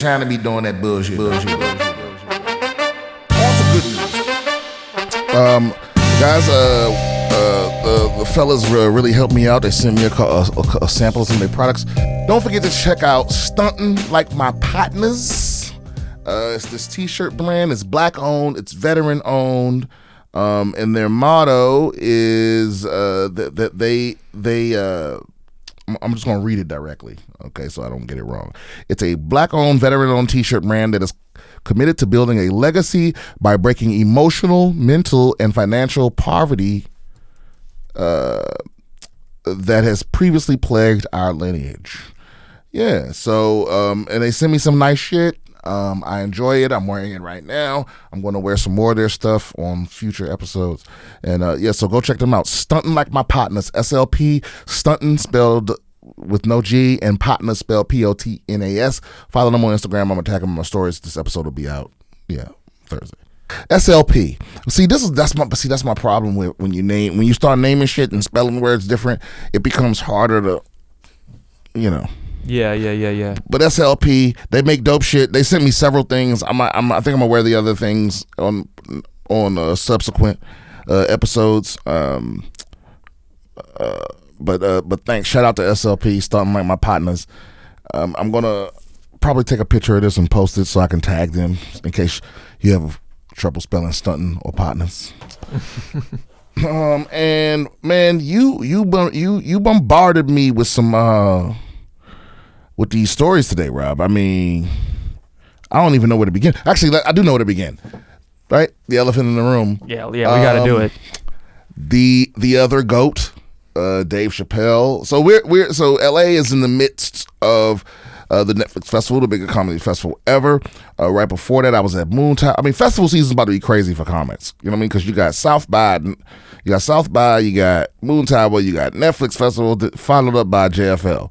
Trying to be doing that bullshit. On some good news. Guys, the fellas really helped me out. They sent me a sample of some of their products. Don't forget to check out Stuntin' Like My Partners. It's this t-shirt brand. It's black owned. It's veteran owned. And their motto is that they I'm just going to read it directly, okay, so I don't get it wrong. It's a black-owned, veteran-owned t-shirt brand that is committed to building a legacy by breaking emotional, mental, and financial poverty that has previously plagued our lineage. Yeah, so, and they send me some nice shit. I enjoy it. I'm wearing it right now. I'm going to wear some more of their stuff on future episodes. And yeah, so go check them out. Stuntin' Like My Partners, SLP, Stuntin' spelled with no G, and Partners spelled POTNAS. Follow them on Instagram. I'm going to tag them in my stories. This episode will be out, Thursday. SLP. See, that's my problem with when you start naming shit and spelling words different, it becomes harder to, Yeah. But SLP, they make dope shit. They sent me several things. I think I'm gonna wear the other things on subsequent episodes. But thanks. Shout out to SLP, Stuntin' Like My Partners. I'm gonna probably take a picture of this and post it so I can tag them in case you have trouble spelling stuntin' or partners. And man, you bombarded me with some with these stories today, Rob. I mean, I don't even know where to begin. Actually, I do know where to begin. Right? The elephant in the room. Yeah, we got to do it. The other GOAT, Dave Chappelle. So LA is in the midst of the Netflix festival, the biggest comedy festival ever. Right before that, I was at Moon Tower. I mean, festival season's about to be crazy for comics. You know what I mean? Because you got South by, you got Moon Tower, you got Netflix festival, followed up by JFL.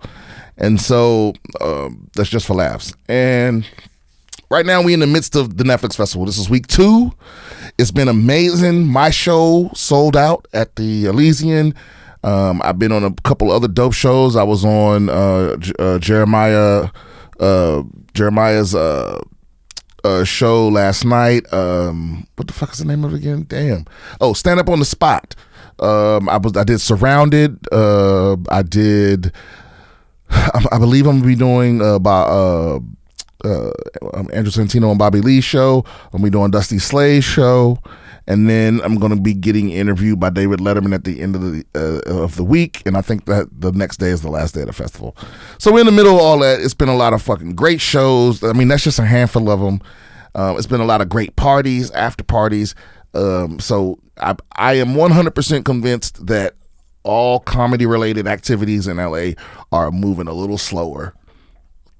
And so that's just for laughs. And right now we in the midst of the Netflix festival. This is week 2. It's been amazing. My show sold out at the Elysian. I've been on a couple other dope shows. I was on Jeremiah's show last night. What the fuck is the name of it again? Damn. Oh, Stand Up on the Spot. I did Surrounded. I believe I'm gonna be doing Andrew Santino and Bobby Lee's show. I'm gonna be doing Dusty Slay's show, and then I'm gonna be getting interviewed by David Letterman at the end of the week. And I think that the next day is the last day of the festival. So we're in the middle of all that. It's been a lot of fucking great shows. I mean, that's just a handful of them. It's been a lot of great parties, after parties. So I am 100% convinced that all comedy-related activities in LA are moving a little slower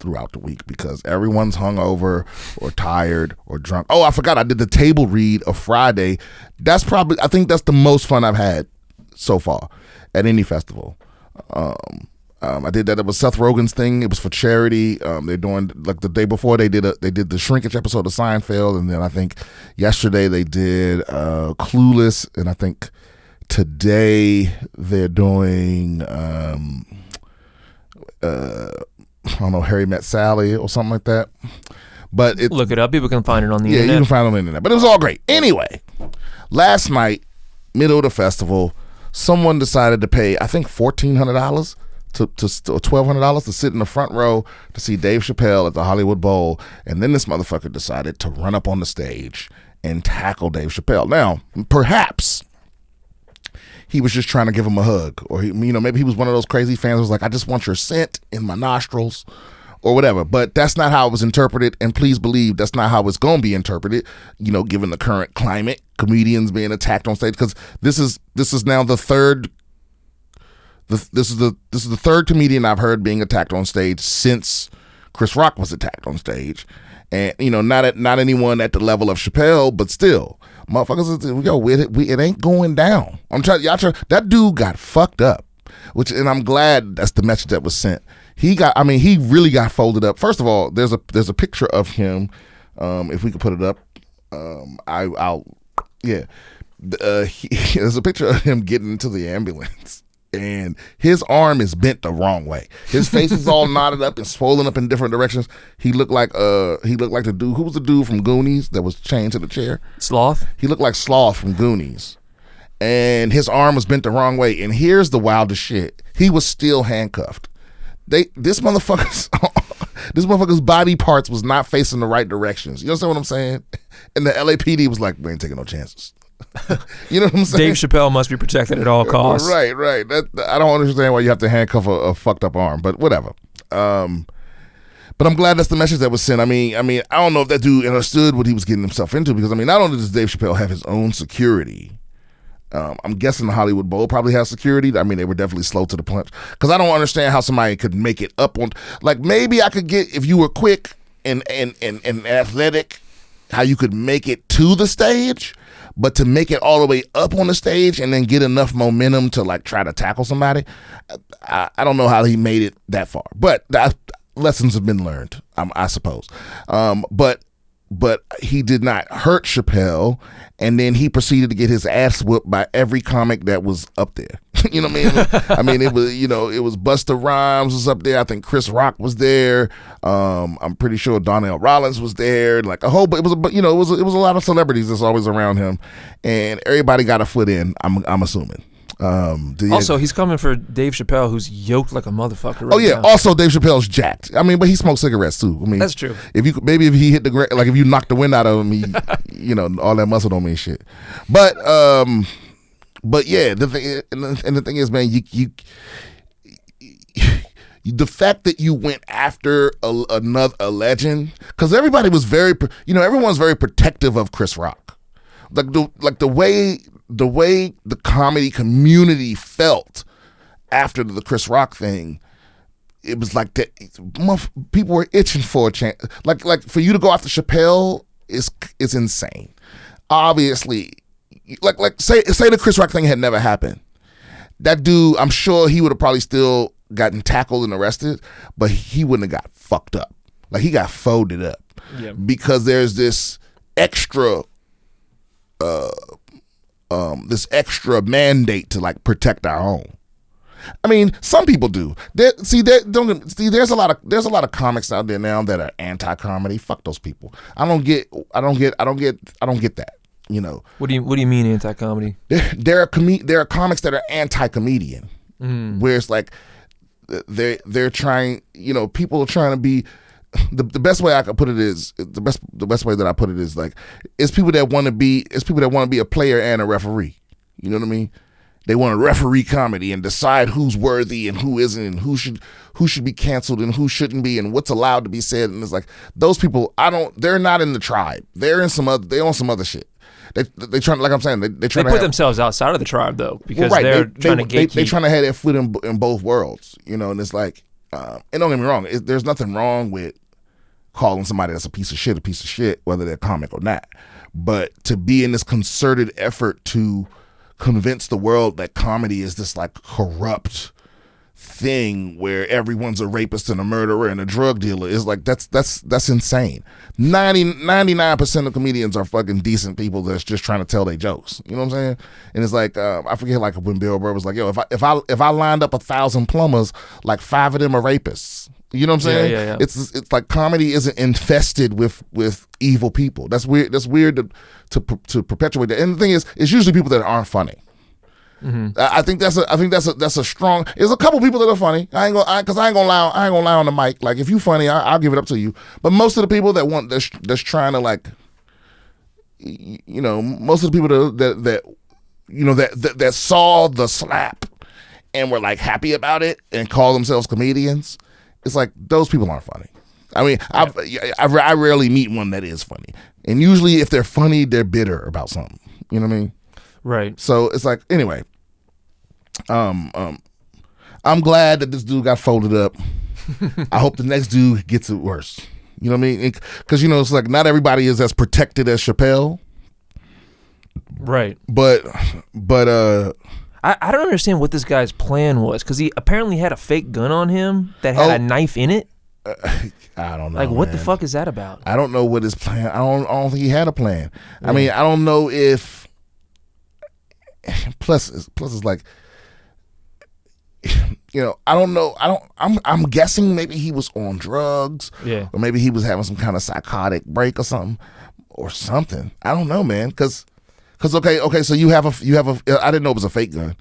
throughout the week because everyone's hungover or tired or drunk. Oh, I forgot I did the table read of Friday. I think that's the most fun I've had so far at any festival. I did that. It was Seth Rogen's thing. It was for charity. They're doing, like, the day before they did the Shrinkage episode of Seinfeld, and then I think yesterday they did Clueless, and I think today they're doing I don't know, Harry Met Sally or something like that. But look it up. People can find it on the internet. Yeah, you can find it on the internet. But it was all great. Anyway, last night, middle of the festival, someone decided to pay, I think, $1,400 to $1,200 to sit in the front row to see Dave Chappelle at the Hollywood Bowl. And then this motherfucker decided to run up on the stage and tackle Dave Chappelle. Now, perhaps he was just trying to give him a hug, or maybe he was one of those crazy fans who was like, I just want your scent in my nostrils, or whatever. But that's not how it was interpreted, and please believe that's not how it's going to be interpreted. Given the current climate, comedians being attacked on stage, because this is now the third. This is the third comedian I've heard being attacked on stage since Chris Rock was attacked on stage, and not anyone at the level of Chappelle, but still. Motherfuckers, it ain't going down. That dude got fucked up, and I'm glad that's the message that was sent. He really got folded up. First of all, there's a picture of him. If we could put it up, there's a picture of him getting into the ambulance. and his arm is bent the wrong way. His face is all knotted up and swollen up in different directions. He looked like the dude. Who was the dude from Goonies that was chained to the chair? Sloth. He looked like Sloth from Goonies, and his arm was bent the wrong way. And here's the wildest shit: he was still handcuffed. This motherfucker's body parts was not facing the right directions. You understand what I'm saying? And the LAPD was like, we ain't taking no chances. You know what I'm saying? Dave Chappelle must be protected at all costs. Right. I don't understand why you have to handcuff a fucked up arm, but whatever. But I'm glad that's the message that was sent. I mean, I don't know if that dude understood what he was getting himself into, because not only does Dave Chappelle have his own security, I'm guessing the Hollywood Bowl probably has security. I mean, they were definitely slow to the punch, because I don't understand how somebody could make it up on, like, maybe I could get, if you were quick and athletic, how you could make it to the stage. But to make it all the way up on the stage and then get enough momentum to like try to tackle somebody, I don't know how he made it that far. But lessons have been learned, I suppose. But he did not hurt Chappelle, and then he proceeded to get his ass whooped by every comic that was up there. You know what I mean? It was, it was Busta Rhymes was up there. I think Chris Rock was there. I'm pretty sure Donnell Rollins was there. Like a whole, but it was a lot of celebrities that's always around him, and everybody got a foot in. I'm assuming. Also, he's coming for Dave Chappelle, who's yoked like a motherfucker right now. Also Dave Chappelle's jacked. I mean, but he smokes cigarettes too. I mean, that's true. If he hit the ground, like if you knocked the wind out of him, he, all that muscle don't mean shit. But yeah, the thing is, man, you the fact that you went after a legend, because everybody was everyone's very protective of Chris Rock, like the way the comedy community felt after the Chris Rock thing. It was like that. People were itching for a chance. Like for you to go after Chappelle is insane. Obviously, like say the Chris Rock thing had never happened. That dude, I'm sure he would have probably still gotten tackled and arrested, but he wouldn't have got fucked up. Like he got folded up, because there's this extra mandate to like protect our own. I mean, some people do. There's a lot of comics out there now that are anti-comedy. Fuck those people. I don't get that. What do you mean anti-comedy? There are comics that are anti-comedian, where it's like they're trying. People are trying to be. The best way I could put it is the best way that I put it is like it's people that want to be a player and a referee. You know what I mean? They want to referee comedy and decide who's worthy and who isn't, and who should be canceled and who shouldn't be, and what's allowed to be said. And it's like those people, they're not in the tribe. They're on some other shit. They trying, like I'm saying, they trying to put themselves outside of the tribe though, because they're trying to gatekeep. They trying to have their foot in both worlds, and it's like, and don't get me wrong, there's nothing wrong with calling somebody that's a piece of shit, whether they're comic or not. But to be in this concerted effort to convince the world that comedy is this like corrupt thing where everyone's a rapist and a murderer and a drug dealer is like that's insane. 99% of comedians are fucking decent people that's just trying to tell their jokes. You know what I'm saying? And it's like I forget, like when Bill Burr was like, yo, if I lined up 1,000 plumbers, like 5 of them are rapists. You know what I'm saying? Yeah. It's like comedy isn't infested with evil people. That's weird. That's weird to perpetuate that. And the thing is, it's usually people that aren't funny. Mm-hmm. I think that's a strong. There's a couple people that are funny. I ain't gonna lie on the mic. Like if you funny, I'll give it up to you. But most of the people that's trying to like, most of the people that saw the slap and were like happy about it and call themselves comedians. It's like those people aren't funny. I mean, I rarely meet one that is funny, and usually if they're funny, they're bitter about something. You know what I mean? Right. So it's like, anyway, I'm glad that this dude got folded up. I hope the next dude gets it worse. You know what I mean? Because it's like not everybody is as protected as Chappelle. Right. But I don't understand what this guy's plan was, because he apparently had a fake gun on him that had a knife in it. I don't know. Like, what the man. fuck is that about? I don't know what his plan. I don't think he had a plan. Yeah. I mean, I don't know if. Plus it's like, I don't know. I'm guessing maybe he was on drugs. Yeah. Or maybe he was having some kind of psychotic break or something. I don't know, man. Because okay. So you have a. I didn't know it was a fake gun.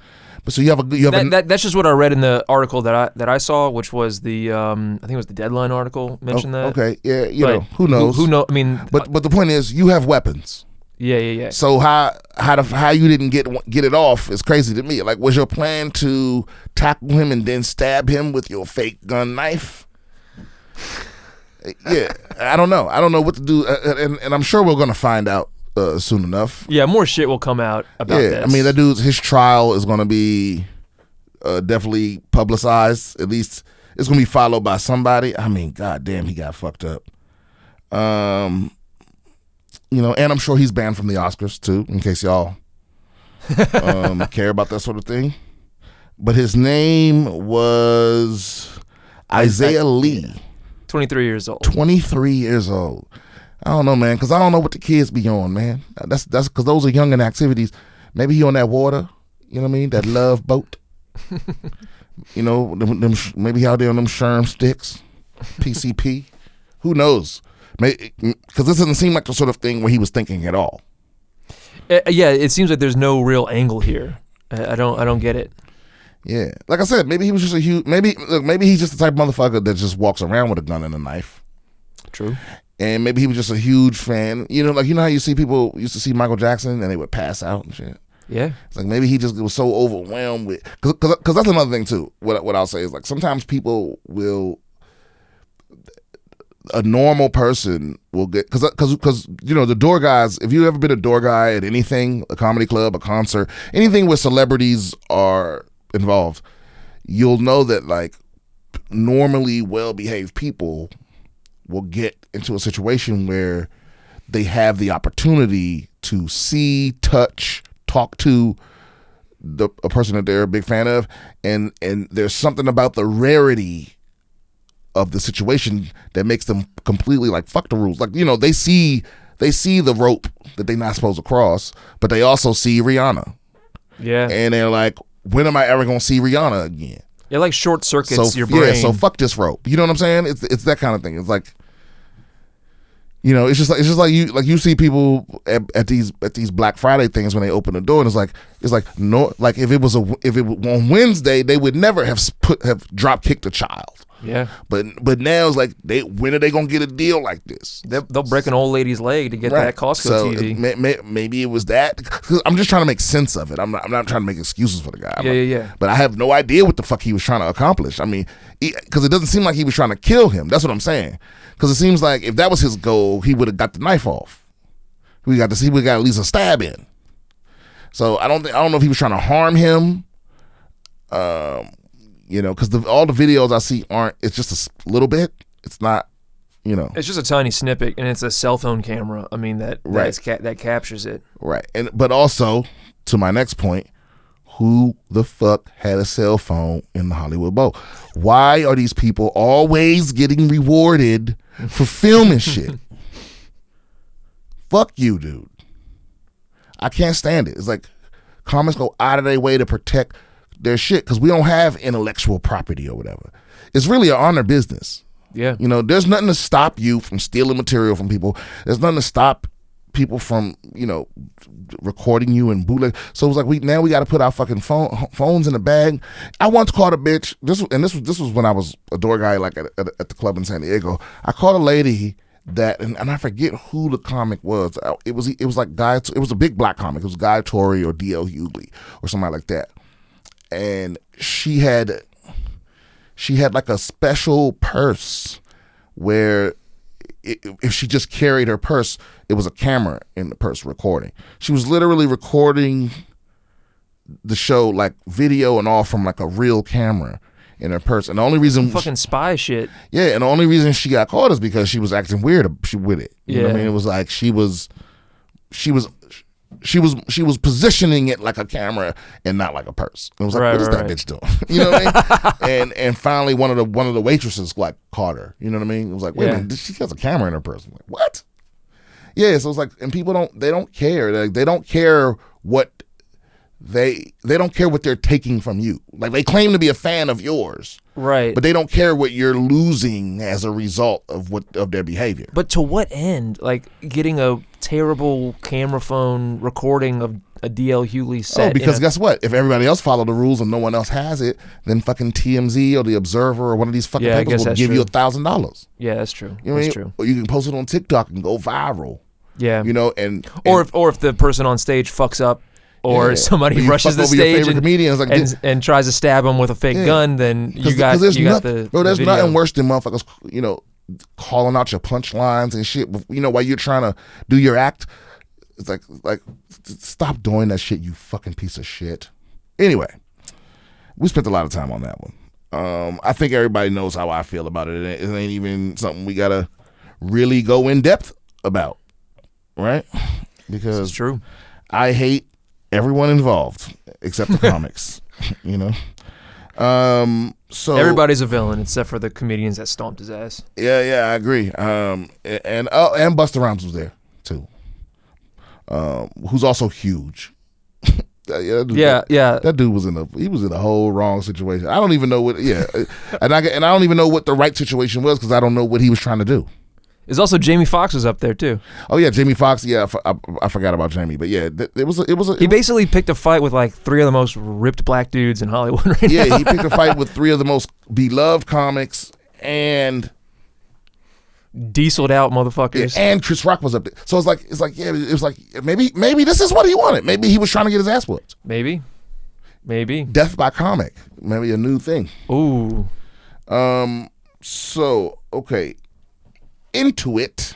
But so that's just what I read in the article that I saw, which was the I think it was the Deadline article mentioned that. Okay, yeah, who knows? Who knows? I mean, but the point is, you have weapons. Yeah. So how you didn't get it off is crazy to me. Like, was your plan to tackle him and then stab him with your fake gun knife? Yeah, I don't know. I don't know what to do, and I'm sure we're gonna find out soon enough. Yeah, more shit will come out about this. I mean, that his trial is gonna be definitely publicized. At least it's gonna be followed by somebody. I mean, goddamn, he got fucked up. And I'm sure he's banned from the Oscars too, in case y'all care about that sort of thing. But his name was Isaiah Lee. 23 years old. 23 years old. I don't know, man, because I don't know what the kids be on, man. That's because those are youngin' activities. Maybe he on that water, you know what I mean? That love boat. Maybe he out there on them Sherm sticks, PCP. Who knows? Because this doesn't seem like the sort of thing where he was thinking at all. Yeah, it seems like there's no real angle here. I don't get it. Yeah, like I said, maybe he was just maybe he's just the type of motherfucker that just walks around with a gun and a knife. True. And maybe he was just a huge fan. Like how you see people used to see Michael Jackson and they would pass out and shit. Yeah. It's like maybe he just was so overwhelmed with, because that's another thing too. What I'll say is, like, sometimes people will. A normal person will get, because the door guys, if you've ever been a door guy at anything, a comedy club, a concert, anything where celebrities are involved, you'll know that, like, normally well-behaved people will get into a situation where they have the opportunity to see, touch, talk to a person that they're a big fan of, and there's something about the rarity of the situation that makes them completely like, fuck the rules. Like, they see the rope that they're not supposed to cross, but they also see Rihanna. Yeah. And they're like, when am I ever gonna see Rihanna again? It like short circuits your brain. Yeah, so fuck this rope. You know what I'm saying? It's that kind of thing. It's like, it's just like you see people at these Black Friday things when they open the door, and it's like no, like if it was on Wednesday, they would never have drop kicked a child. Yeah, but now it's like, when are they gonna get a deal like this? They'll break an old lady's leg to get that Costco TV. Maybe it was that. 'Cause I'm just trying to make sense of it. I'm not trying to make excuses for the guy. Yeah. But I have no idea what the fuck he was trying to accomplish. I mean, because it doesn't seem like he was trying to kill him. That's what I'm saying. Because it seems like if that was his goal, he would have got the knife off. We got at least a stab in. So I don't know if he was trying to harm him. Because all the videos I see it's just a little bit. It's not, It's just a tiny snippet, and it's a cell phone camera. I mean, that captures it. Right. But also, to my next point, who the fuck had a cell phone in the Hollywood Bowl? Why are these people always getting rewarded for filming shit? Fuck you, dude. I can't stand it. It's like, comics go out of their way to protect their shit because we don't have intellectual property or whatever. It's really an honor business. Yeah. There's nothing to stop you from stealing material from people. There's nothing to stop people from, recording you and bootleg. So it's like we got to put our fucking phones in a bag. I once caught a bitch. This was when I was a door guy, like at the club in San Diego. I caught a lady that, and I forget who the comic was. It was like Guy. It was a big black comic. It was Guy Torrey or D.L. Hughley or somebody like that. And she had like a special purse where if she just carried her purse, it was a camera in the purse recording. She was literally recording the show, like video and all, from like a real camera in her purse. And the only reason fucking spy shit. Yeah, and the only reason she got caught is because she was acting weird with it. You know what I mean? It was like she was positioning it like a camera and not like a purse. It was like, what is that bitch doing? You know what I mean? And finally one of the waitresses like caught her. You know what I mean? It was like, wait a minute, she has a camera in her purse. I'm like, what? Yeah, so it's like, and people don't care. Like, they don't care what they don't care what they're taking from you. Like, they claim to be a fan of yours, right? But they don't care what you're losing as a result of their behavior. But to what end? Like getting a terrible camera phone recording of a D.L. Hewley set. Oh, because guess what? If everybody else followed the rules and no one else has it, then fucking TMZ or The Observer or one of these fucking papers will give you $1,000. Yeah, that's true. You know that's what I mean? true. Or you can post it on TikTok and go viral. Yeah. You know, or if the person on stage fucks up, or somebody rushes the stage and tries to stab him with a fake gun, then you got there's the there's video. Nothing worse than motherfuckers, you know, calling out your punchlines and shit. You know, while you're trying to do your act. It's like, stop doing that shit, you fucking piece of shit. Anyway, we spent a lot of time on that one. I think everybody knows how I feel about it. It ain't even something we gotta really go in depth about, right? Because it's true. I hate everyone involved except the comics, you know. So everybody's a villain except for the comedians that stomped his ass. Yeah, I agree. And Busta Rhymes was there too. Who's also huge. That dude was in a whole wrong situation. I don't even know what. Yeah, and I don't even know what the right situation was because I don't know what he was trying to do. There's also Jamie Foxx was up there too. Oh yeah, Jamie Foxx. Yeah, I forgot about Jamie, but yeah, it was. He basically picked a fight with like 3 of the most ripped black dudes in Hollywood right now. Yeah, he picked a fight with 3 of the most beloved comics and dieseled out motherfuckers. Yeah, and Chris Rock was up there. So it was like maybe this is what he wanted. Maybe he was trying to get his ass whooped. Maybe. Death by comic. Maybe a new thing. Ooh. So okay. Intuit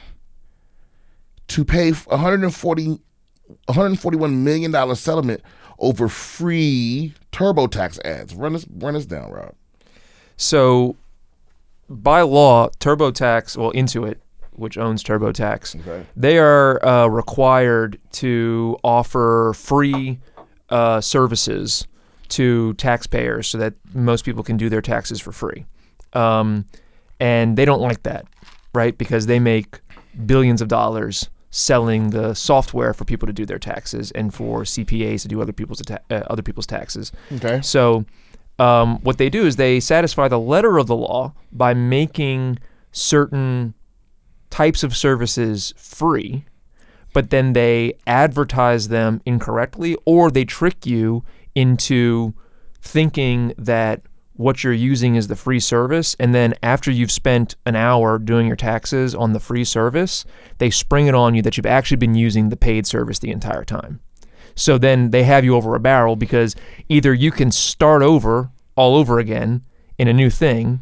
to pay $141 million settlement over free TurboTax ads. Run this down, Rob. So by law, Intuit, which owns TurboTax, okay, they are required to offer free services to taxpayers so that most people can do their taxes for free. And they don't like that, right? Because they make billions of dollars selling the software for people to do their taxes and for CPAs to do other people's taxes. Okay. So what they do is they satisfy the letter of the law by making certain types of services free, but then they advertise them incorrectly, or they trick you into thinking that what you're using is the free service, and then after you've spent an hour doing your taxes on the free service, they spring it on you that you've actually been using the paid service the entire time. So then they have you over a barrel because either you can start over all over again in a new thing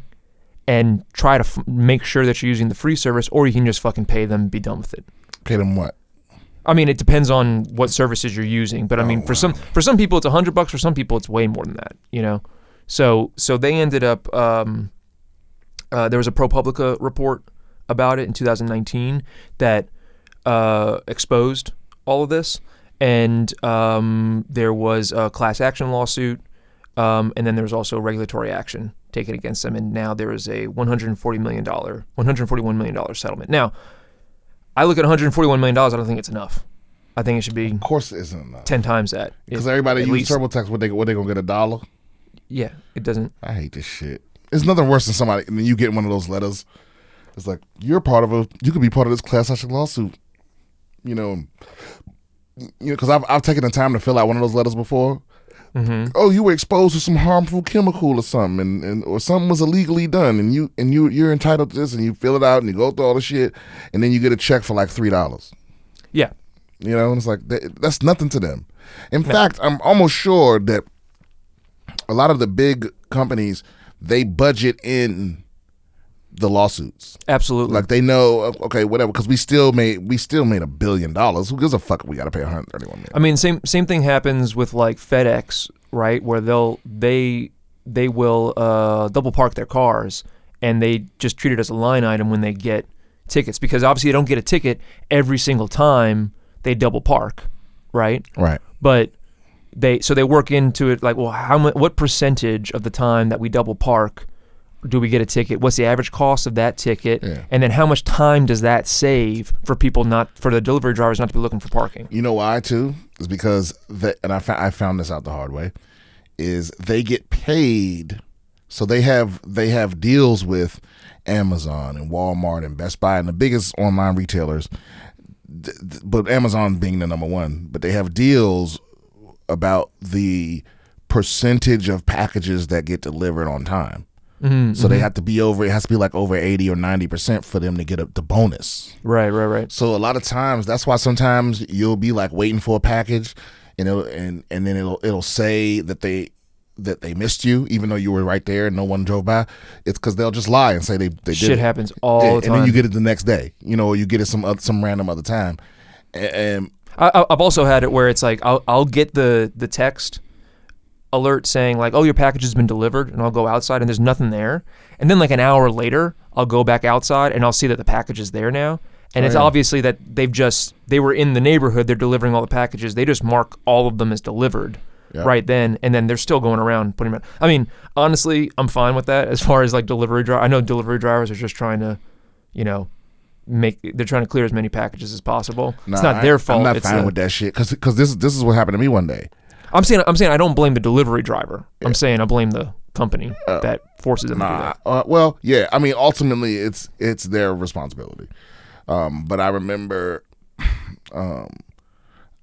and try to make sure that you're using the free service, or you can just fucking pay them and be done with it. Pay them what? I mean, it depends on what services you're using, but I mean, for some people it's $100, for some people it's way more than that, you know? So they ended up, there was a ProPublica report about it in 2019 that exposed all of this, and there was a class action lawsuit, and then there was also regulatory action taken against them, and now there is a $141 million settlement. Now, I look at $141 million, I don't think it's enough. I think it should be, of course, it isn't enough. 10 times that. Because everybody uses TurboTax. What they gonna get, $1? Yeah, it doesn't. I hate this shit. There's nothing worse than you get one of those letters. It's like, you could be part of this class action lawsuit. You know, because I've taken the time to fill out one of those letters before. Mm-hmm. Oh, you were exposed to some harmful chemical or something, and or something was illegally done, and you're entitled to this, and you fill it out and you go through all the shit, and then you get a check for like $3. Yeah, you know, and it's like that's nothing to them. In fact, I'm almost sure that a lot of the big companies, they budget in the lawsuits. Absolutely. Like they know, okay, whatever, because we still made $1 billion. Who gives a fuck if we got to pay $131 million? I mean, same thing happens with like FedEx, right? Where they will double park their cars, and they just treat it as a line item when they get tickets, because obviously you don't get a ticket every single time they double park, right? Right. But they work into it like, well, what percentage of the time that we double park do we get a ticket? What's the average cost of that ticket? Yeah. And then how much time does that save for the delivery drivers not to be looking for parking? You know why too? Is because I found this out the hard way. Is they get paid, so they have deals with Amazon and Walmart and Best Buy and the biggest online retailers, but Amazon being the number one. But they have deals about the percentage of packages that get delivered on time. So they have to be it has to be like over 80 or 90% for them to get the bonus. Right. So a lot of times, that's why sometimes you'll be like waiting for a package, and then it'll say that they missed you, even though you were right there and no one drove by. It's because they'll just lie and say they did. Shit happens all the time. And then you get it the next day, or you get it some random other time. And I've also had it where it's like I'll get the text alert saying like, oh, your package has been delivered, and I'll go outside and there's nothing there, and then like an hour later I'll go back outside and I'll see that the package is there now, and it's obviously that they were in the neighborhood, they're delivering all the packages, they just mark all of them as delivered right then, and then they're still going around putting them out. I mean, honestly, I'm fine with that as far as like delivery driver. I know delivery drivers are just trying to, they're trying to clear as many packages as possible. It's not their fault. I'm not fine with that shit because this is what happened to me one day. I'm saying I don't blame the delivery driver. Yeah. I'm saying I blame the company that forces them to do that. Well, yeah. I mean, ultimately, it's their responsibility. But I remember,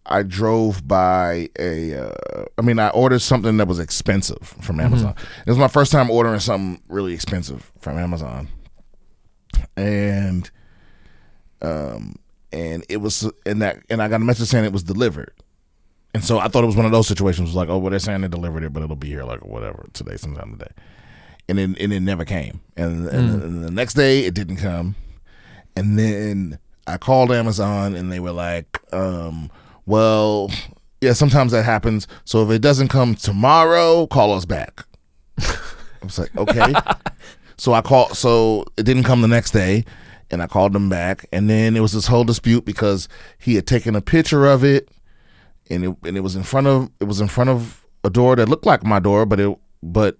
I drove by I ordered something that was expensive from Amazon. It was my first time ordering something really expensive from Amazon, and it was and I got a message saying it was delivered. And so I thought it was one of those situations. It was like, oh, well, they're saying they delivered it, but it'll be here like whatever sometime today. And it never came. And the next day it didn't come. And then I called Amazon and they were like, well, yeah, sometimes that happens. So if it doesn't come tomorrow, call us back. I was like, okay. So it didn't come the next day, and I called them back, and then there was this whole dispute because he had taken a picture of it. And it was in front of a door that looked like my door, but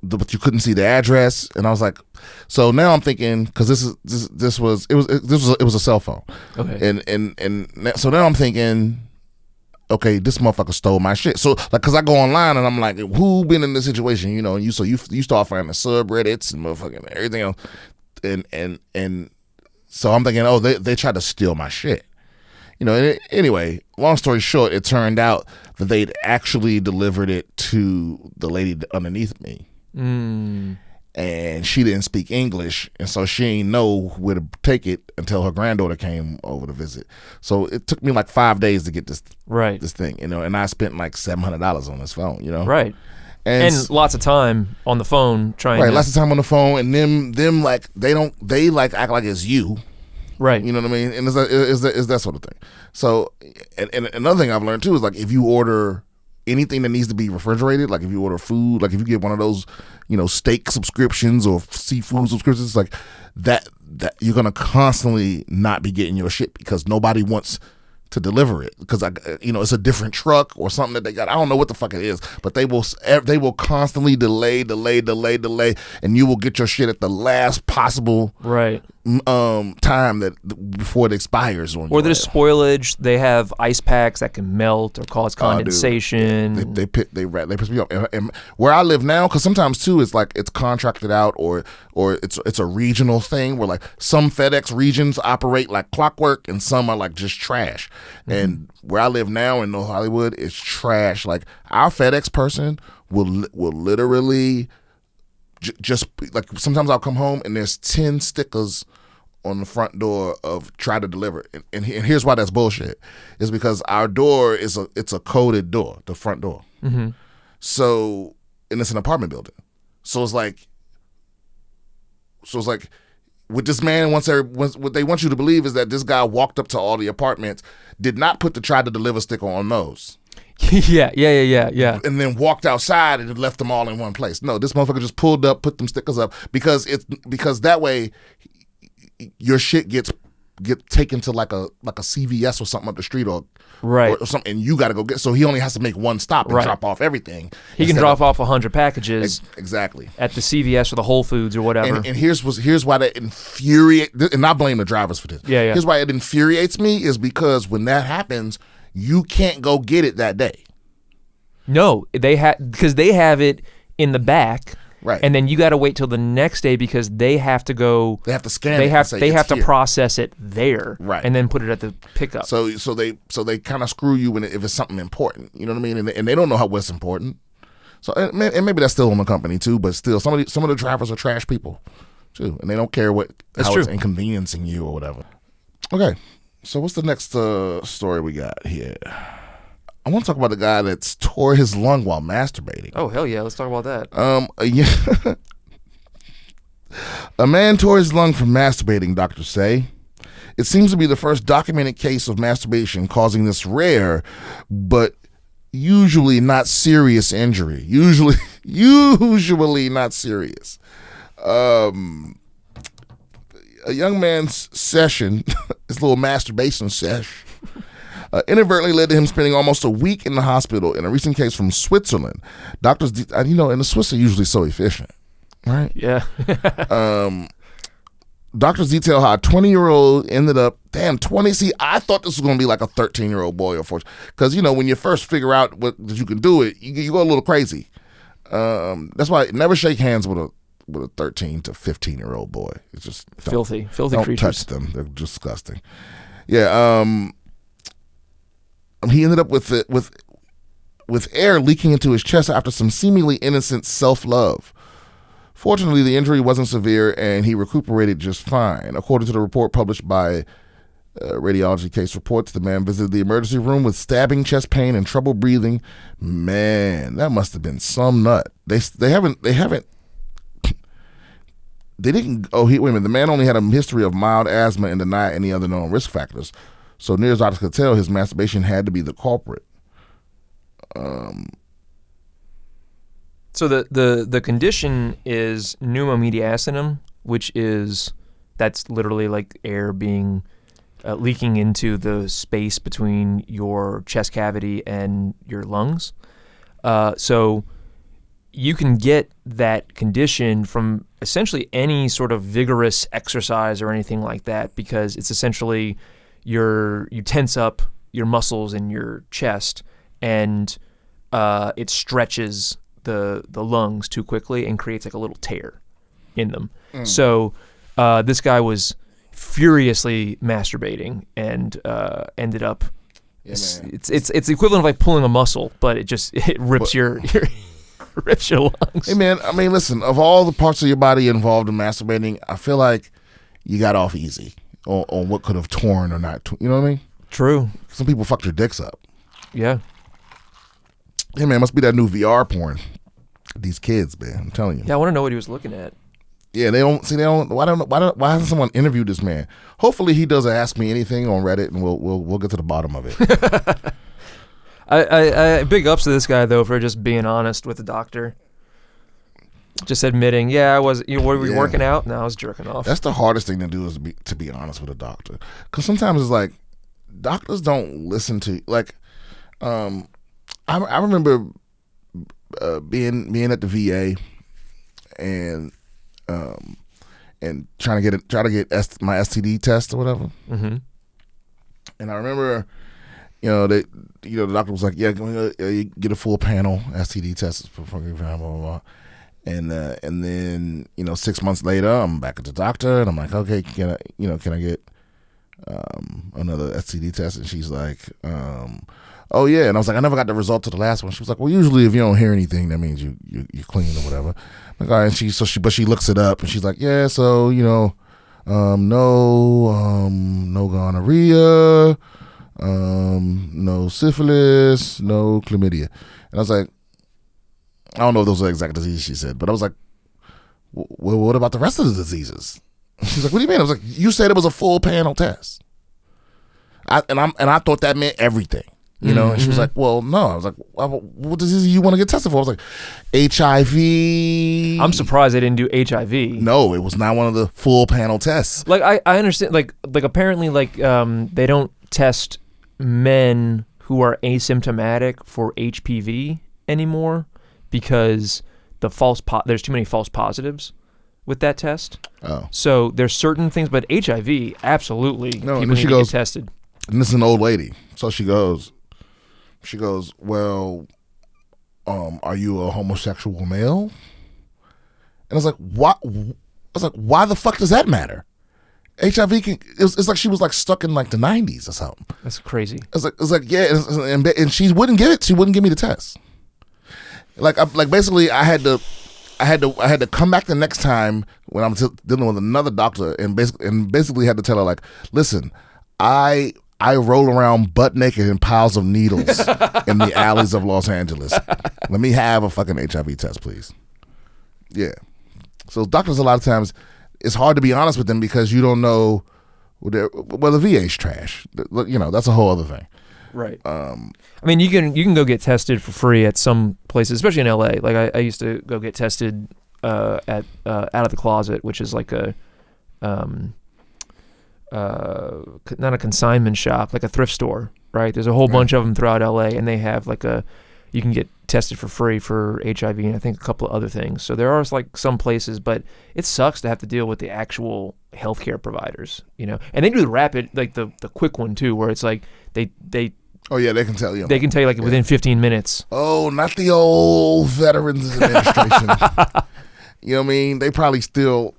you couldn't see the address. And I was like, so now I'm thinking, because this was a cell phone. Okay. And so now I'm thinking, okay, this motherfucker stole my shit. So like, because I go online and I'm like, who been in this situation? And you start finding the subreddits and motherfucking everything else, and so I'm thinking, oh, they tried to steal my shit. Anyway, long story short, it turned out that they'd actually delivered it to the lady underneath me. And she didn't speak English, and so she didn't know where to take it until her granddaughter came over to visit. So it took me like 5 days to get this thing, and I spent like $700 on this phone, Right. And lots of time on the phone trying to... Right, lots of time on the phone, and them like, they act like it's you. Right. You know what I mean? And it's that sort of thing. So, and another thing I've learned too is like, if you order anything that needs to be refrigerated, like if you order food, like if you get one of those, steak subscriptions or seafood subscriptions, like that you're going to constantly not be getting your shit because nobody wants to deliver it because it's a different truck or something that they got. I don't know what the fuck it is, but they will constantly delay, and you will get your shit at the last possible time that before it expires on you. Or there's spoilage. They have ice packs that can melt or cause condensation. They piss me off. And where I live now, because sometimes too it's like it's contracted out or it's a regional thing where like some FedEx regions operate like clockwork and some are like just trash. And where I live now in North Hollywood, it's trash. Like our FedEx person will literally just like, sometimes I'll come home and there's 10 stickers on the front door of try to deliver. And here's why that's bullshit. Is because our door it's a coded door, the front door. So, and it's an apartment building. So it's like what this man what they want you to believe is that this guy walked up to all the apartments, did not put the try to deliver sticker on those. Yeah. And then walked outside and left them all in one place. No, this motherfucker just pulled up, put them stickers up because that way your shit gets get taken to like a CVS or something up the street or something, and you got to go get. So he only has to make one stop and drop off everything. He can drop off 100 packages exactly at the CVS or the Whole Foods or whatever. And here's why that infuriates. And I blame the drivers for this. Yeah. Here's why it infuriates me is because when that happens, you can't go get it that day. No, because they have it in the back. Right. And then you got to wait till the next day because they have to go. They have to scan they it. They have to process it there. Right. And then put it at the pickup. So they kind of screw you if it's something important. You know what I mean? And they don't know what's important. So and maybe that's still on the company too. But still, some of the drivers are trash people too, and they don't care how it's inconveniencing you or whatever. Okay. So what's the next story we got here? I want to talk about the guy that's tore his lung while masturbating. Oh, hell yeah. Let's talk about that. A man tore his lung from masturbating, doctors say. It seems to be the first documented case of masturbation causing this rare, but usually not serious injury. Usually not serious. A young man's session, his little masturbation sesh, inadvertently led to him spending almost a week in the hospital in a recent case from Switzerland. Doctors, and the Swiss are usually so efficient, right? Yeah. Doctors detail how a 20-year-old ended up, 20. See, I thought this was going to be like a 13-year-old boy or 14, because when you first figure out that you can do it, you go a little crazy. That's why never shake hands with a 13 to 15-year-old boy. It's just filthy don't creatures. Touch them; they're disgusting. Yeah. He ended up with air leaking into his chest after some seemingly innocent self-love. Fortunately, the injury wasn't severe and he recuperated just fine. According to the report published by Radiology Case Reports, the man visited the emergency room with stabbing chest pain and trouble breathing. Man, that must have been some nut. They didn't. Wait a minute. The man only had a history of mild asthma and denied any other known risk factors. So near as doctors could tell, his masturbation had to be the culprit. So the condition is pneumomediastinum, that's literally like air being leaking into the space between your chest cavity and your lungs. So you can get that condition from essentially any sort of vigorous exercise or anything like that, because it's essentially you tense up your muscles in your chest and it stretches the lungs too quickly and creates like a little tear in them. So this guy was furiously masturbating and ended up. Yeah, it's the equivalent of like pulling a muscle, but it rips your rips your lungs. Hey man, I mean, listen. Of all the parts of your body involved in masturbating, I feel like you got off easy on what could have torn or not. You know what I mean? True. Some people fucked their dicks up. Yeah. Hey man, must be that new VR porn. These kids, man, I'm telling you. Yeah, I want to know what he was looking at. Yeah, they don't. Why hasn't someone interviewed this man? Hopefully, he does Ask Me Anything on Reddit, and we'll get to the bottom of it. I big ups to this guy though for just being honest with the doctor. Just admitting, were we working out? No, I was jerking off. That's the hardest thing to do, is to be honest with a doctor, because sometimes it's like doctors don't listen to I remember being at the VA and trying to get my STD test or whatever. Mm-hmm. And I remember, the doctor was like, "Yeah, you get a full panel STD test for blah blah blah." And then 6 months later, I'm back at the doctor, and I'm like, "Okay, can I get another STD test?" And she's like, "Oh yeah." And I was like, "I never got the result to the last one." She was like, "Well, usually if you don't hear anything, that means you're clean or whatever." I'm like, all right. And but she looks it up, and she's like, "Yeah, so no gonorrhea, no syphilis, no chlamydia." And I was like, I don't know if those are the exact diseases she said, but I was like, well, what about the rest of the diseases? She's like, "What do you mean?" I was like, "You said it was a full panel test." I thought that meant everything. You know, and she was like, well, no. I was like, what disease you want to get tested for? I was like, HIV. I'm surprised they didn't do HIV. No, it was not one of the full panel tests. Like, I understand, like apparently, like, they don't test men who are asymptomatic for HPV anymore because there's too many false positives with that test. Oh. So there's certain things, but HIV, absolutely, no, people need to get tested. And this is an old lady. So she goes, well, are you a homosexual male? And I was like, what? I was like, why the fuck does that matter? HIV it's like she was like stuck in like the 90s or something. That's crazy. It's like yeah, and she wouldn't give it. She wouldn't give me the test. Like basically, I had to come back the next time when I'm dealing with another doctor, and basically had to tell her, like, listen, I roll around butt naked in piles of needles in the alleys of Los Angeles. Let me have a fucking HIV test, please. Yeah. So doctors, a lot of times, it's hard to be honest with them because you don't know. Well, the VA's trash. You know, that's a whole other thing. Right. I mean, you can go get tested for free at some places, especially in LA. Like I used to go get tested at Out of the Closet, which is like a not a consignment shop, like a thrift store, right? There's a whole bunch of them throughout LA, and they have like you can get tested for free for HIV and I think a couple of other things. So there are like some places, but it sucks to have to deal with the actual healthcare providers, you know. And they do the rapid, like the quick one too, where it's like they oh yeah, they can tell you. They can tell you like within 15 minutes. Oh, not the old Veterans Administration. You know what I mean? They probably still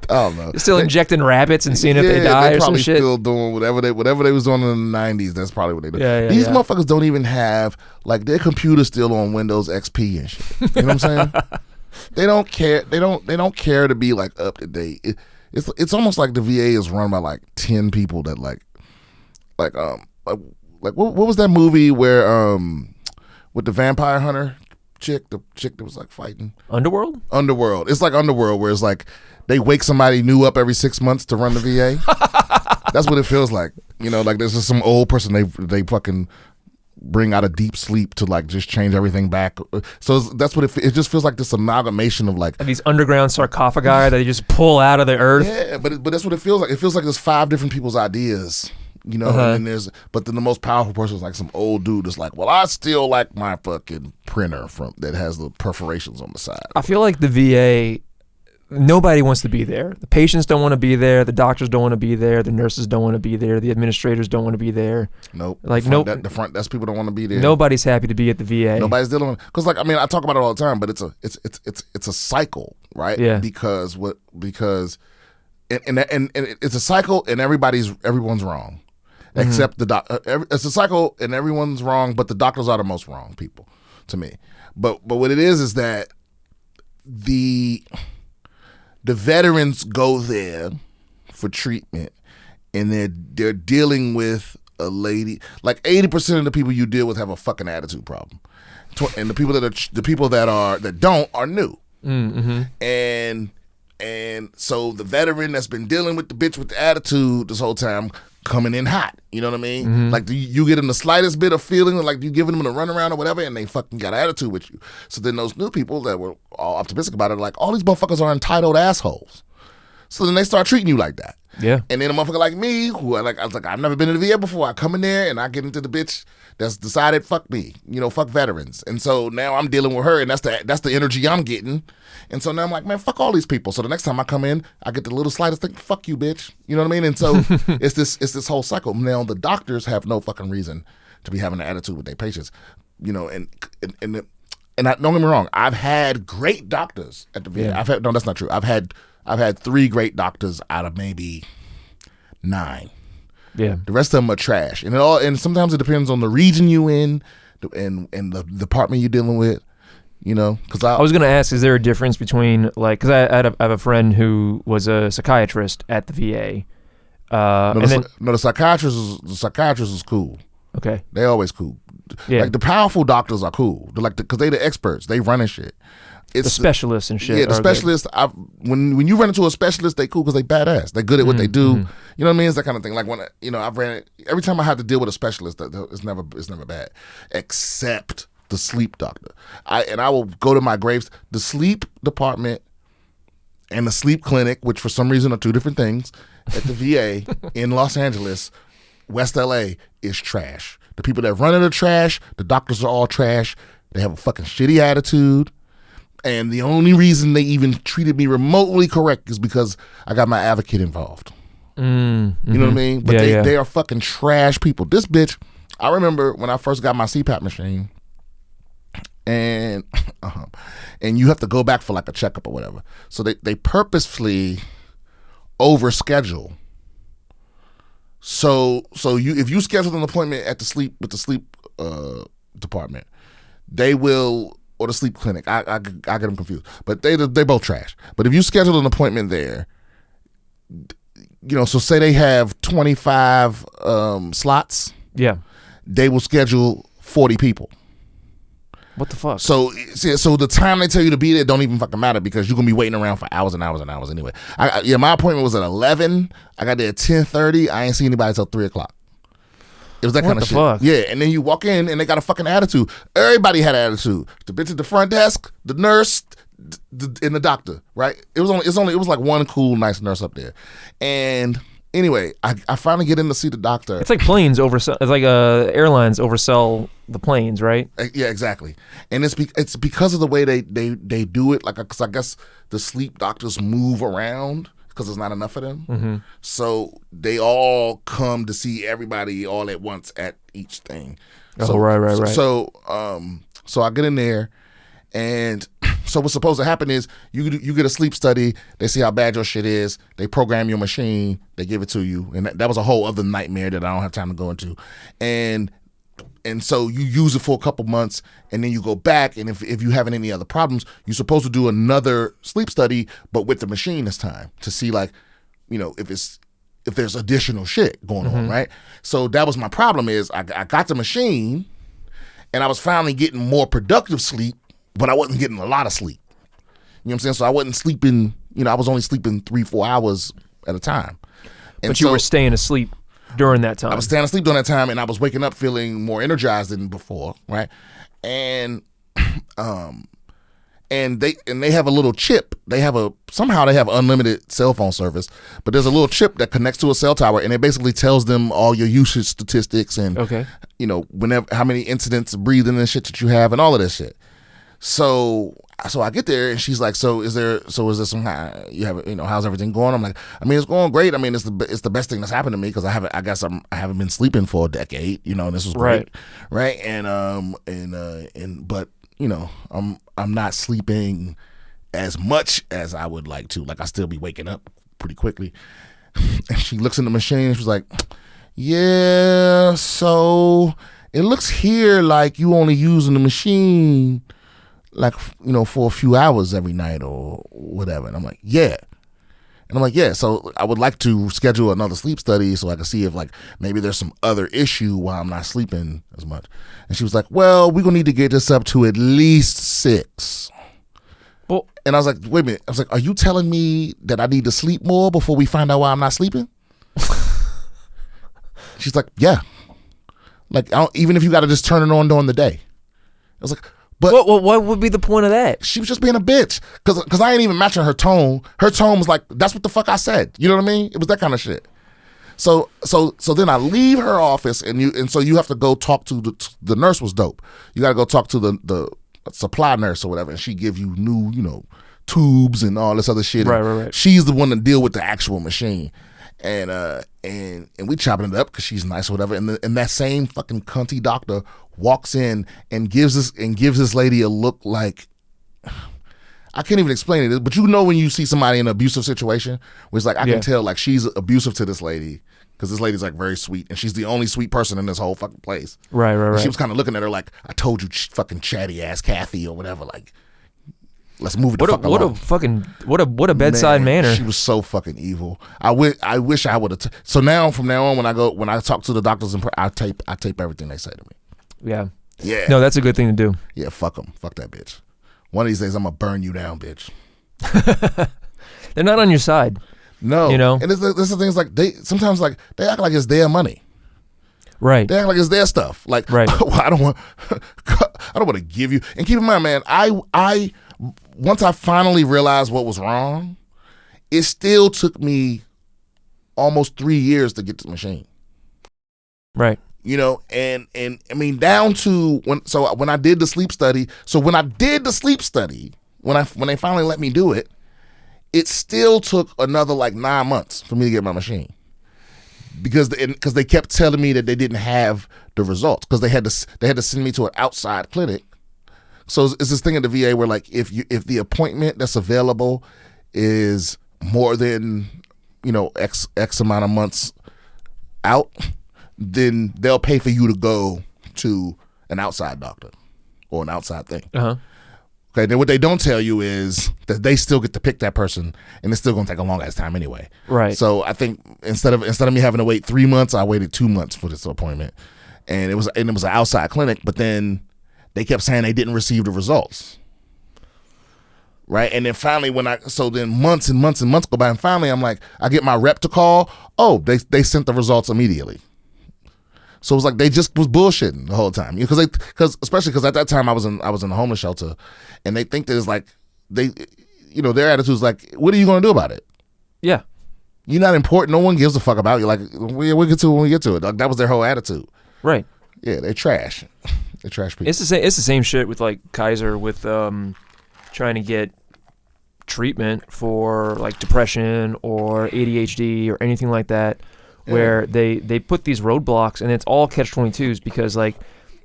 I don't know. They're still injecting rabbits and seeing if they die or some shit. Still doing whatever they was doing in the 90s. That's probably what they do. These motherfuckers don't even have, like, their computer's still on Windows XP and shit. You know what I'm saying? They don't care. They don't care to be like up to date. It's almost like the VA is run by like 10 people that like what was that movie where with the vampire hunter chick, the chick that was like fighting Underworld? It's like Underworld, where it's like they wake somebody new up every 6 months to run the VA. That's what it feels like. You know, like there's just some old person they fucking bring out of deep sleep to like just change everything back. So that's what it just feels like, this amalgamation of like these underground sarcophagi that they just pull out of the earth. Yeah, but that's what it feels like. It feels like there's 5 different people's ideas. You know, and then the most powerful person is like some old dude that's like, well, I still like my fucking printer that has the perforations on the side. I feel like the VA, nobody wants to be there. The patients don't want to be there. The doctors don't want to be there. The nurses don't want to be there. The administrators don't want to be there. Nope. Like the front desk people don't want to be there. Nobody's happy to be at the VA. Nobody's dealing with, because like, I mean, I talk about it all the time, but it's a cycle, right? Yeah. Because it's a cycle, and everyone's wrong. Except it's a cycle, and everyone's wrong, but the doctors are the most wrong people to me. But what it is that the veterans go there for treatment, and they're dealing with a lady. Like 80% of the people you deal with have a fucking attitude problem, and the people that don't are new. Mm-hmm. And so the veteran that's been dealing with the bitch with the attitude this whole time coming in hot, you know what I mean? Mm-hmm. Like you get them the slightest bit of feeling like you giving them a runaround or whatever, and they fucking got an attitude with you. So then those new people that were all optimistic about it are like, all these motherfuckers are entitled assholes. So then they start treating you like that. Yeah. And then a motherfucker like me, who I was like, I've never been to the VA before. I come in there and I get into the bitch that's decided, fuck me, you know, fuck veterans. And so now I'm dealing with her, and that's the energy I'm getting. And so now I'm like, man, fuck all these people. So the next time I come in, I get the little slightest thing, fuck you, bitch. You know what I mean? And so it's this whole cycle. Now the doctors have no fucking reason to be having an attitude with their patients, you know. And don't get me wrong, I've had great doctors at the VA. Yeah. No, that's not true. I've had 3 great doctors out of maybe 9. Yeah. The rest of them are trash, and sometimes it depends on the region you in, and the department you're dealing with. You know, because I was going to ask, is there a difference between, like, because I have a friend who was a psychiatrist at the VA. The psychiatrist is cool. Okay. They always cool. Yeah. Like the powerful doctors are cool. They're like, because they the experts. They running shit. it's the specialists and shit. Yeah, the specialists. When you run into a specialist, they cool because they badass. They're good at what they do. You know what I mean? It's that kind of thing. Like when I've ran it every time I have to deal with a specialist, it's never bad, except the sleep doctor. I will go to my graves. The sleep department and the sleep clinic, which for some reason are two different things, at the VA in Los Angeles, West LA, is trash. The people that run it are trash. The doctors are all trash. They have a fucking shitty attitude. And the only reason they even treated me remotely correct is because I got my advocate involved. You know what I mean? But they are fucking trash people. This bitch, I remember when I first got my CPAP machine, and you have to go back for like a checkup or whatever. So they purposefully overschedule. So if you schedule an appointment at the sleep department, they will, or the sleep clinic. I get them confused, but they both trash. But if you schedule an appointment there, so say they have 25 slots. Yeah, they will schedule 40 people. What the fuck? So the time they tell you to be there don't even fucking matter because you're gonna be waiting around for hours and hours and hours anyway. My appointment was at 11. I got there at 10:30. I ain't see anybody till 3:00. It was that kind of shit. Fuck? Yeah, and then you walk in and they got a fucking attitude. Everybody had an attitude. The bitch at the front desk, the nurse, and the doctor. Right? It was like one cool, nice nurse up there, and. Anyway, I finally get in to see the doctor. It's like planes oversell. It's like airlines oversell the planes, right? Yeah, exactly. And it's because of the way they do it. Like, cause I guess the sleep doctors move around because there's not enough of them. So they all come to see everybody all at once at each thing. So, right. So I get in there, and so what's supposed to happen is you get a sleep study. They see how bad your shit is. They program your machine. They give it to you, and that was a whole other nightmare that I don't have time to go into. And so you use it for a couple months, and then you go back. And if you having any other problems, you're supposed to do another sleep study, but with the machine this time to see if there's additional shit going on, right? So that was my problem. Is I got the machine, and I was finally getting more productive sleep. But I wasn't getting a lot of sleep. You know what I'm saying? So I wasn't sleeping, I was only sleeping 3-4 hours at a time. And but you were staying asleep during that time. I was staying asleep during that time, and I was waking up feeling more energized than before, right? And they have a little chip. Somehow they have unlimited cell phone service, but there's a little chip that connects to a cell tower, and it basically tells them all your usage statistics and whenever how many incidents of breathing and shit that you have and all of this shit. So I get there and she's like, so is there some you have how's everything going? I'm like, it's going great. It's the best thing that's happened to me because I haven't been sleeping for a decade. And this was great, right? But I'm not sleeping as much as I would like to. Like I still be waking up pretty quickly. And she looks in the machine and she's like, yeah, so it looks here like you only using the machine like, for a few hours every night or whatever. And I'm like, yeah. And I'm like, yeah, so I would like to schedule another sleep study so I can see if like maybe there's some other issue while I'm not sleeping as much. And she was like, well, we're going to need to get this up to at least 6. Well, and I was like, wait a minute. I was like, are you telling me that I need to sleep more before we find out why I'm not sleeping? She's like, yeah. Like, even if you got to just turn it on during the day. I was like, but what would be the point of that? She was just being a bitch because I ain't even matching her tone. Her tone was like, that's what the fuck I said. You know what I mean? It was that kind of shit. So then I leave her office and so you have to go talk to the nurse was dope. You got to go talk to the supply nurse or whatever, and she give you new, tubes and all this other shit. Right. She's the one to deal with the actual machine. And we chopping it up because she's nice or whatever. And that same fucking cunty doctor walks in and gives this lady a look like, I can't even explain it, but when you see somebody in an abusive situation, where it's like I can tell like she's abusive to this lady because this lady's like very sweet and she's the only sweet person in this whole fucking place. Right. She was kind of looking at her like, I told you, fucking chatty ass Kathy or whatever, like. Let's move it the fuck along. What a bedside manner. She was so fucking evil. I wish I would have. So now, from now on, when I talk to the doctors, I tape everything they say to me. Yeah. Yeah. No, that's a good thing to do. Yeah, fuck them. Fuck that bitch. one of these days I'm gonna burn you down, bitch. They're not on your side. No, you know, and it's the things like they sometimes like they act like it's their money. Right. They act like it's their stuff. Like, right. Well, I don't want to give you. And keep in mind, man, I once I finally realized what was wrong, it still took me almost 3 years to get to the machine. Right. You know, and I mean down to when I did the sleep study. So when I did the sleep study, when they finally let me do it, it still took another like 9 months for me to get my machine. Because they kept telling me that they didn't have the results because they had to send me to an outside clinic. So it's this thing at the VA where like if the appointment that's available is more than X amount of months out, then they'll pay for you to go to an outside doctor or an outside thing. Uh-huh. Okay, then what they don't tell you is that they still get to pick that person, and it's still gonna take a long ass time anyway. Right. So I think instead of me having to wait 3 months, I waited 2 months for this appointment, and it was an outside clinic. But then they kept saying they didn't receive the results. Right, and then finally then months and months and months go by, and finally I'm like, I get my rep to call. Oh, they sent the results immediately. So it was like they just was bullshitting the whole time, because especially because at that time I was in a homeless shelter, and they think that it's like their attitude is like, what are you going to do about it? Yeah, you're not important. No one gives a fuck about you. Like we'll get to it when we get to it. Like, that was their whole attitude. Right. Yeah, they're trash. They're trash people. It's the same shit with like Kaiser with trying to get treatment for like depression or ADHD or anything like that. Where they put these roadblocks, and it's all catch-22s, because like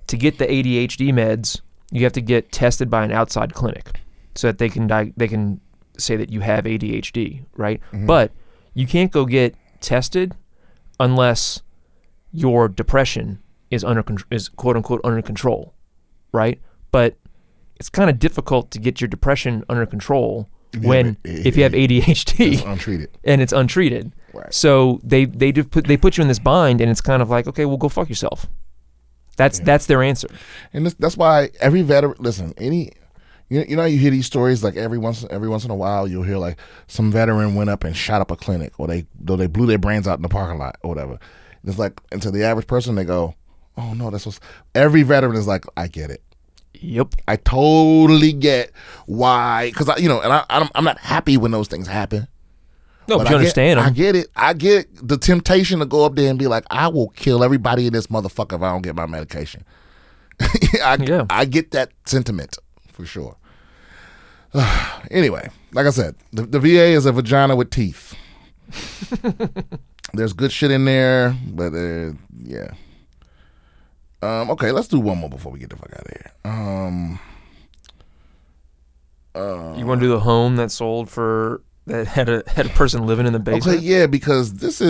to get the ADHD meds, you have to get tested by an outside clinic so that they can say that you have ADHD, right? Mm-hmm. But you can't go get tested unless your depression is quote unquote under control, right? But it's kind of difficult to get your depression under control if you have ADHD, it's untreated. And it's untreated. Right. So they put you in this bind, and it's kind of like, okay, well, go fuck yourself. That's their answer. And that's why every veteran, listen, you hear these stories like every once in a while you'll hear like some veteran went up and shot up a clinic, or they blew their brains out in the parking lot or whatever. It's like, and to the average person they go, oh no, every veteran is like, I get it. Yep, I totally get why, because I'm not happy when those things happen. No, but you understand them. I get it. I get the temptation to go up there and be like, I will kill everybody in this motherfucker if I don't get my medication. I get that sentiment for sure. Anyway, like I said, the VA is a vagina with teeth. There's good shit in there, but yeah. Okay, let's do one more before we get the fuck out of here. You want to do the home that sold for that had a person living in the basement? Okay, yeah, because this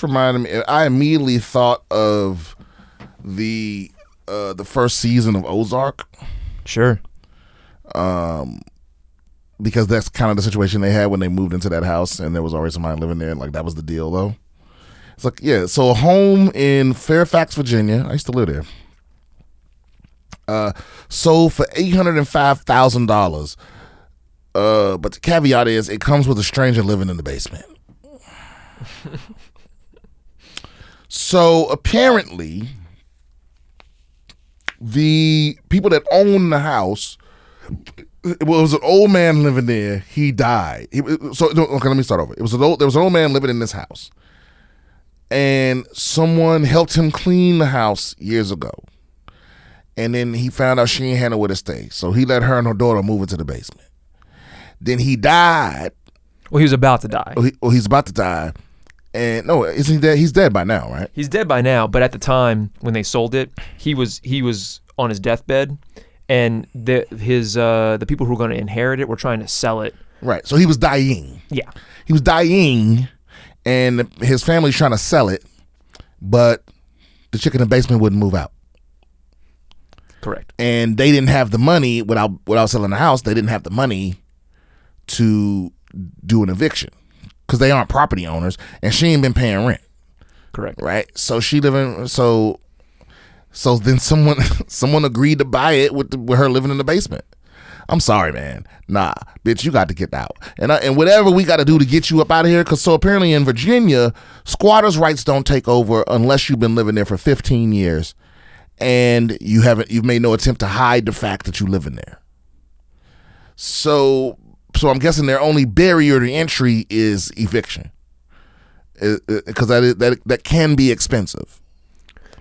reminded me. I immediately thought of the first season of Ozark. Sure. Because that's kind of the situation they had when they moved into that house, and there was already somebody living there. Like, that was the deal, though. It's like, yeah, so a home in Fairfax, Virginia. I used to live there. Sold for $805,000. But the caveat is it comes with a stranger living in the basement. So apparently, the people that own the house, it was an old man living there. He died. Let me start over. There was an old man living in this house, and someone helped him clean the house years ago. And then he found out she ain't had nowhere to stay, so he let her and her daughter move into the basement. Then he died. Well, he was about to die. He's about to die. And no, isn't he dead? He's dead by now, right? He's dead by now, but at the time when they sold it, he was on his deathbed, and the people who were going to inherit it were trying to sell it. Right. So he was dying. Yeah. He was dying, and his family's trying to sell it, but the chick in the basement wouldn't move out. Correct. And they didn't have the money without selling the house. They didn't have the money to do an eviction because they aren't property owners, and she ain't been paying rent. Correct. Right. So she living. So then someone agreed to buy it with her living in the basement. I'm sorry, man. Nah, bitch, you got to get out. And whatever we got to do to get you up out of here, because so apparently in Virginia, squatters' rights don't take over unless you've been living there for 15 years and you've made no attempt to hide the fact that you live in there. So I'm guessing their only barrier to entry is eviction, because that can be expensive.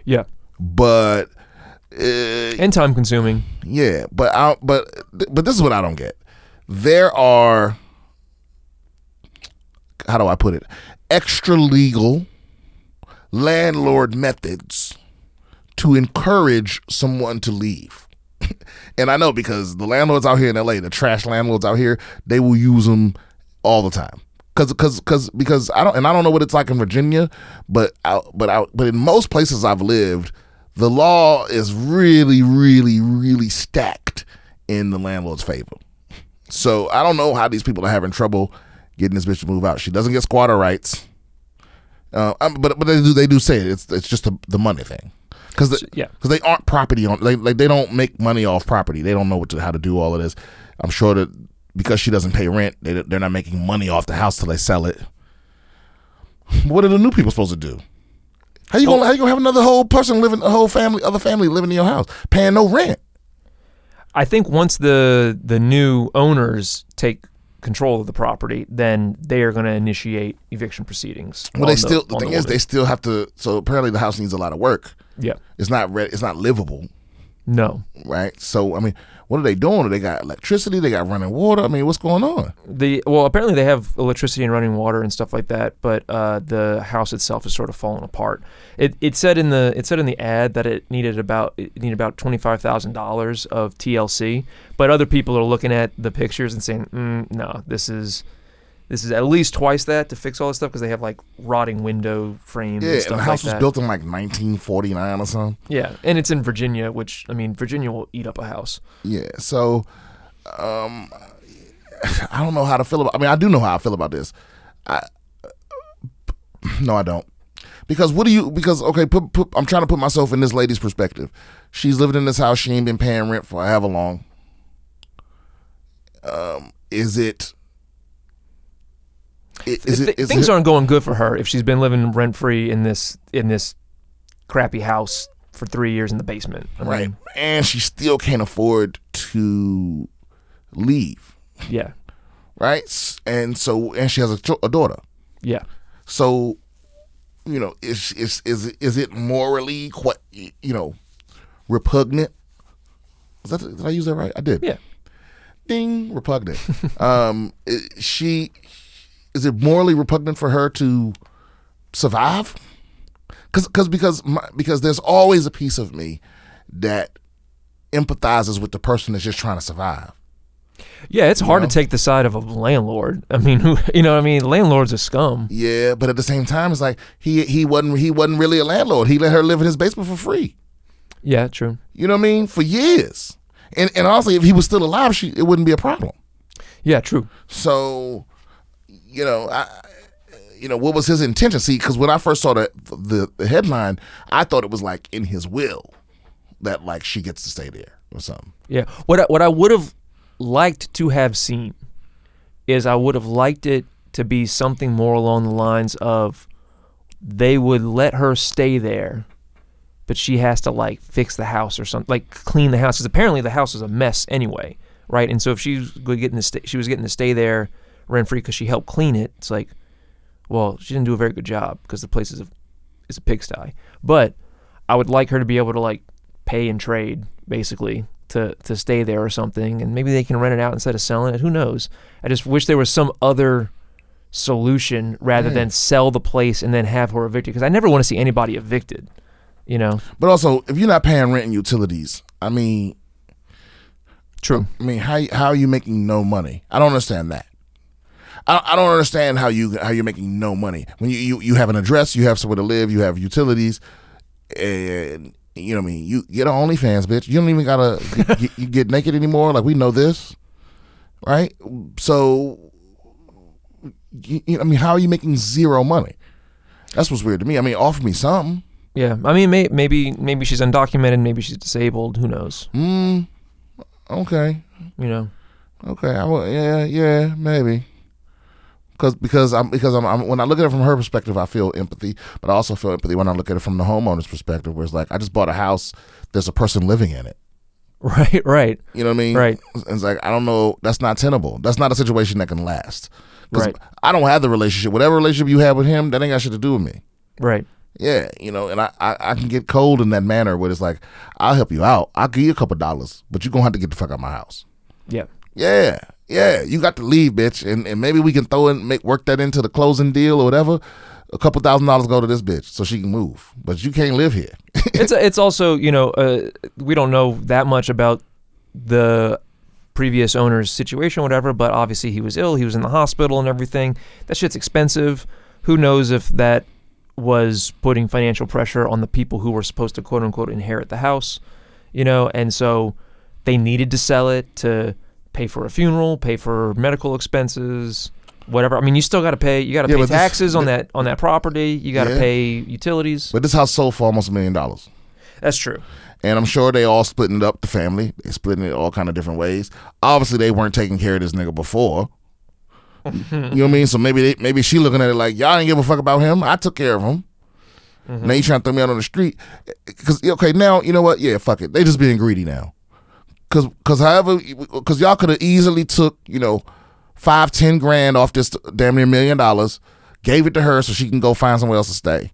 Yeah, but and time consuming. Yeah, but this is what I don't get. There are, how do I put it, extra legal landlord methods to encourage someone to leave. And I know, because the landlords out here in LA, the trash landlords out here, they will use them all the time. Because I don't know what it's like in Virginia, but in most places I've lived, the law is really, really, really stacked in the landlord's favor. So I don't know how these people are having trouble getting this bitch to move out. She doesn't get squatter rights, but they do say it. It's just the money thing, because they aren't property on. They don't make money off property. They don't know how to do all of this. I'm sure that because she doesn't pay rent, they're not making money off the house till they sell it. What are the new people supposed to do? How you gonna have another whole person living, other family living in your house, paying no rent? I think once the new owners take control of the property, then they are going to initiate eviction proceedings. Well, they still have to. So apparently, the house needs a lot of work. Yeah, it's not livable. No. Right. So I mean, what are they doing? They got electricity. They got running water. I mean, what's going on? Apparently they have electricity and running water and stuff like that, but the house itself is sort of falling apart. It said in the ad that it needed about $25,000 of TLC, but other people are looking at the pictures and saying, no, this is at least twice that to fix all this stuff, because they have like rotting window frames and stuff like that. The house was built in like 1949 or something. Yeah, and it's in Virginia, which, I mean, Virginia will eat up a house. Yeah, so I don't know how to feel about. I mean, I do know how I feel about this. No, I don't. Because okay, I'm trying to put myself in this lady's perspective. She's living in this house. She ain't been paying rent for however long. Things aren't going good for her if she's been living rent free in this crappy house for 3 years in the basement. Right, and she still can't afford to leave. Yeah. Right, and she has a daughter. Yeah. So, is it morally repugnant? Did I use that right? I did. Yeah. Ding, repugnant. Is it morally repugnant for her to survive? Because there's always a piece of me that empathizes with the person that's just trying to survive. Yeah, it's hard to take the side of a landlord. I mean, landlords are scum. Yeah, but at the same time, it's like he wasn't really a landlord. He let her live in his basement for free. Yeah, true. You know what I mean? For years. And honestly, if he was still alive, it wouldn't be a problem. Yeah, true. So, what was his intention? See, because when I first saw the headline, I thought it was like in his will that like she gets to stay there or something. Yeah. What I would have liked to have seen is I would have liked it to be something more along the lines of they would let her stay there, but she has to like fix the house or something, like clean the house, because apparently the house was a mess anyway, right? And so if she was getting to stay there rent free because she helped clean it, it's like, well, she didn't do a very good job because the place is a pigsty. But I would like her to be able to like pay and trade basically to stay there or something, and maybe they can rent it out instead of selling it. Who knows? I just wish there was some other solution rather than sell the place and then have her evicted, because I never want to see anybody evicted, But also, if you're not paying rent and utilities, I mean, true. I mean, how are you making no money? I don't understand that. I don't understand how you're making no money when you have an address, you have somewhere to live, you have utilities, and you know what I mean. You get on OnlyFans, bitch. You don't even gotta you get naked anymore. Like, we know this, right? So, I mean, how are you making zero money? That's what's weird to me. I mean, offer me something. Yeah, I mean, maybe she's undocumented, maybe she's disabled. Who knows? Okay. Okay, yeah, maybe. Because I'm when I look at it from her perspective, I feel empathy, but I also feel empathy when I look at it from the homeowner's perspective, where it's like, I just bought a house, there's a person living in it. Right. You know what I mean? Right. It's like, I don't know, that's not tenable. That's not a situation that can last. Because Right. I don't have the relationship. Whatever relationship you have with him, that ain't got shit to do with me. Right. Yeah, and I can get cold in that manner where it's like, I'll help you out. I'll give you a couple dollars, but you're going to have to get the fuck out of my house. Yeah. Yeah, you got to leave, bitch. And maybe we can work that into the closing deal or whatever. A couple $1,000s go to this bitch so she can move. But you can't live here. It's also, we don't know that much about the previous owner's situation, whatever, but obviously he was ill, he was in the hospital and everything. That shit's expensive. Who knows if that was putting financial pressure on the people who were supposed to quote unquote inherit the house, and so they needed to sell it to pay for a funeral, pay for medical expenses, whatever. I mean, you still got to pay. You got to pay taxes on that property. You got to pay utilities. But this house sold for almost $1 million. That's true. And I'm sure they all splitting it up, the family. They splitting it all kind of different ways. Obviously, they weren't taking care of this nigga before. You know what I mean? So maybe she looking at it like, y'all didn't give a fuck about him. I took care of him. Now you trying to throw me out on the street. Because, okay, now, you know what? Yeah, fuck it. They just being greedy now. Because y'all could have easily took, $5-10 grand off this damn near $1 million, gave it to her so she can go find somewhere else to stay.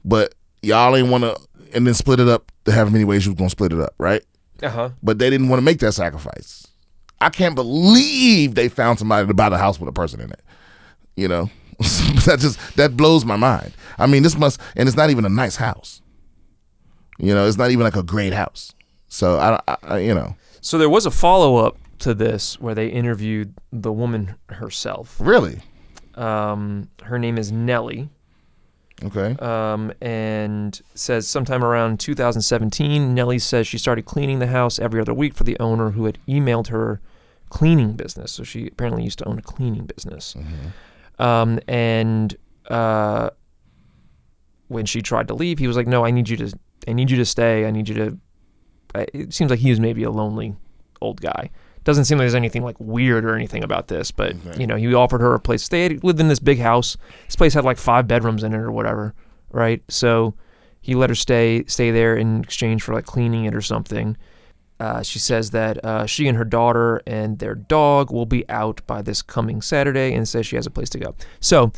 But y'all ain't want to, and then split it up to have many ways you was going to split it up, right? But they didn't want to make that sacrifice. I can't believe they found somebody to buy the house with a person in it. That blows my mind. I mean, and it's not even a nice house. It's not even like a great house. So I So there was a follow-up to this where they interviewed the woman herself. Really? Her name is Nellie. Okay. And says sometime around 2017, Nellie says she started cleaning the house every other week for the owner who had emailed her cleaning business. So she apparently used to own a cleaning business. And when she tried to leave, he was like, "No, I need you to stay. I need you to." It seems like he was maybe a lonely old guy. Doesn't seem like there's anything like weird or anything about this, but he offered her a place to stay. He lived in this big house. This place had like 5 bedrooms in it or whatever, right? So he let her stay there in exchange for like cleaning it or something. She says that she and her daughter and their dog will be out by this coming Saturday, and says she has a place to go. So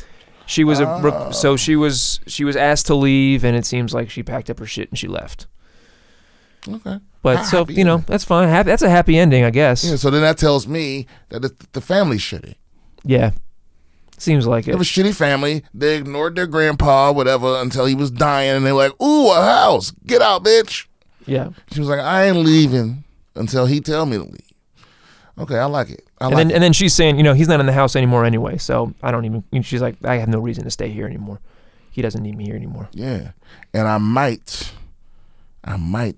she was she was asked to leave, and it seems like she packed up her shit and she left. Okay. But that's fine. That's a happy ending, I guess. Yeah, so then that tells me that the family's shitty. Yeah. Seems like it. They have a shitty family. They ignored their grandpa, whatever, until he was dying, and they're like, "Ooh, a house. Get out, bitch." Yeah. She was like, "I ain't leaving until he tell me to leave." Okay, I like it. And then she's saying, he's not in the house anymore anyway, so I don't even, she's like, "I have no reason to stay here anymore. He doesn't need me here anymore." Yeah. And I might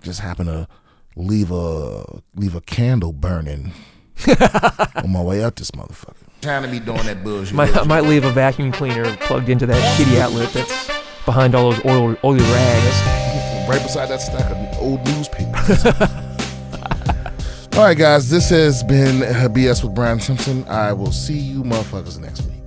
just happen to leave a candle burning on my way out this motherfucker. Trying to be doing that bullshit. I might leave a vacuum cleaner plugged into that shitty outlet that's behind all those oily rags. Right beside that stack of old newspapers. All right, guys, this has been BS with Brian Simpson. I will see you motherfuckers next week.